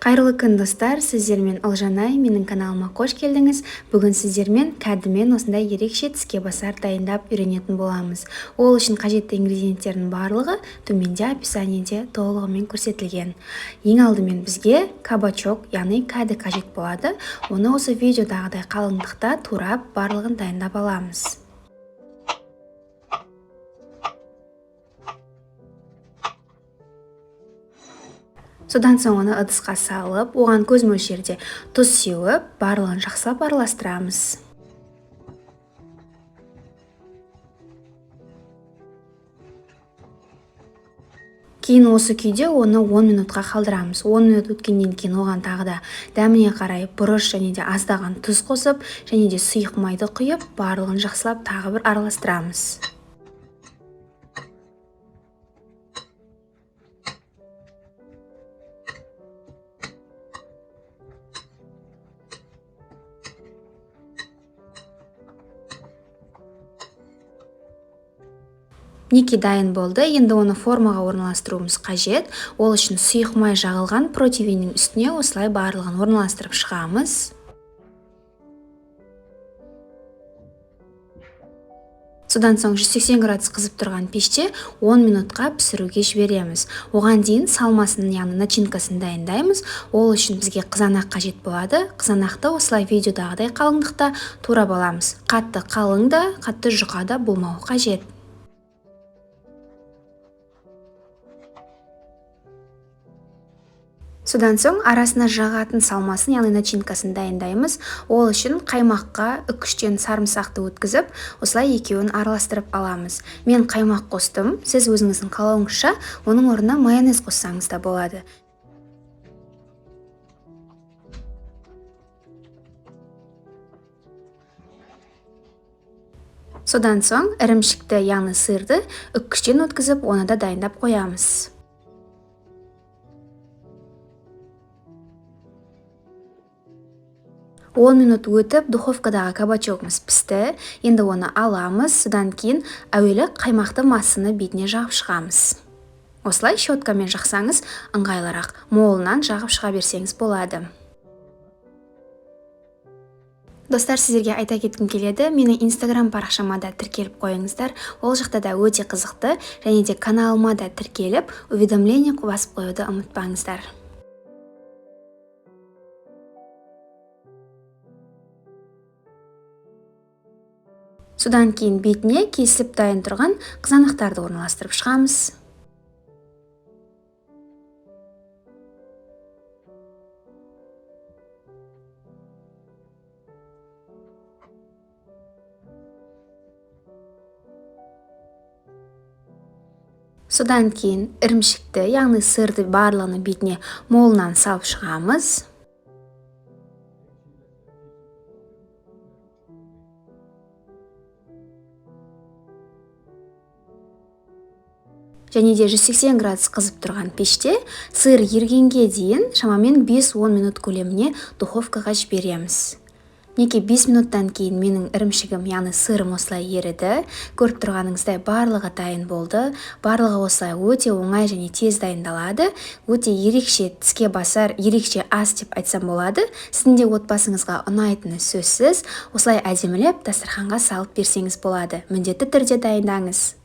Қайырлы күн достар, сіздермен Ұлжанай, менің каналыма қош келдіңіз. Бүгін сіздермен кәдіммен осындай ерекше тіске басар дайындап үйренетін боламыз. Ол үшін қажетті ингредиенттердің барлығы төменде описаниеде толығымен көрсетілген. Ең алдымен бізге кабачок, яғни кәді қажет болады. Оны осы видеодағыдай қалыңдықта турап барлығын дайындап аламыз. Содан соң оны ыдысқа салып, оған көз мөлшерде тұз сеуіп, барлығын жақсылап араластырамыз. Кейін осы күйде оны 10 минутқа қалдырамыз. 10 минут өткеннен кейін оған тағы да дәміне қарай бұрыш және де аздаған тұз қосып, және де сұйық майды құйып, барлығын жақсылап тағы бір араластырамыз. Неке дайын болды. Енді оны формаға орналастыруымыз қажет. Ол үшін сұйық май жағылған противеннің үстіне осылай барлығын орналастырып шығамыз. Содан соң 180 градус қызып тұрған пеште 10 минутқа пісіруге жібереміз. Оған дейін салмасын, яғни начинкасын дайындаймыз. Ол үшін бізге қызанақ қажет болады. Қызанақты осылай видеодағыдай қалыңдықта турап аламыз. Қатты қалың да, қатты жұқа да болмауы қажет. Содан соң арасына жағатын салмасын, яғни начинкасын дайындаймыз. Ол үшін қаймаққа 3-тен сарымсақты өткізіп, осылай екеуін араластырып аламыз. Мен қаймақ қостым. Сіз өзіңіздің қалауыңызша оның орнына майонез қоссаңыз да болады. Содан соң ірімшікті, яғни сырды 3-тен өткізіп, оны да дайындап қоямыз. 10 минут өтіп, духовкадағы кабачогымыз пісті. Енді оны аламыз. Содан кейін әуелі қаймақты массаны бетіне жағып шығамыз. Осылай щеткамен жақсаңыз ыңғайлырақ. Молынан жағып шыға берсеңіз болады. Достар, сіздерге айта кеткім келеді. Менің Instagram парақшама да тіркеліп қойыңыздар. Ол жақта да өте қызықты, және де каналыма да тіркеліп, уведомление басып қоюды ұмытпаңыздар. Содан кейін бетіне кесіліп дайын тұрған қызанақтарды орналастырып шығамыз. Содан кейін ірімшікті, яғни сырды барлығын бетіне молынан салып шығамыз. Және де 180 градус қызып тұрған пеште сыр ергенге дейін шамамен 5-10 минут көлеміне духовкаға жібереміз. Неге 5 минуттан кейін менің ірімшігім, яғни сырым осылай еріді. Көріп тұрғаныңыздай барлығы дайын болды. Барлығы осылай өте оңай және тез дайындалады. Өте ерекше тіске басар, ерекше ас деп айтсам болады. Сіздің де отбасыңызға ұнайтыны сөзсіз. Осылай әдемілеп дастарханға салып берсеңіз болады. Міндетті түрде дайындаңыз.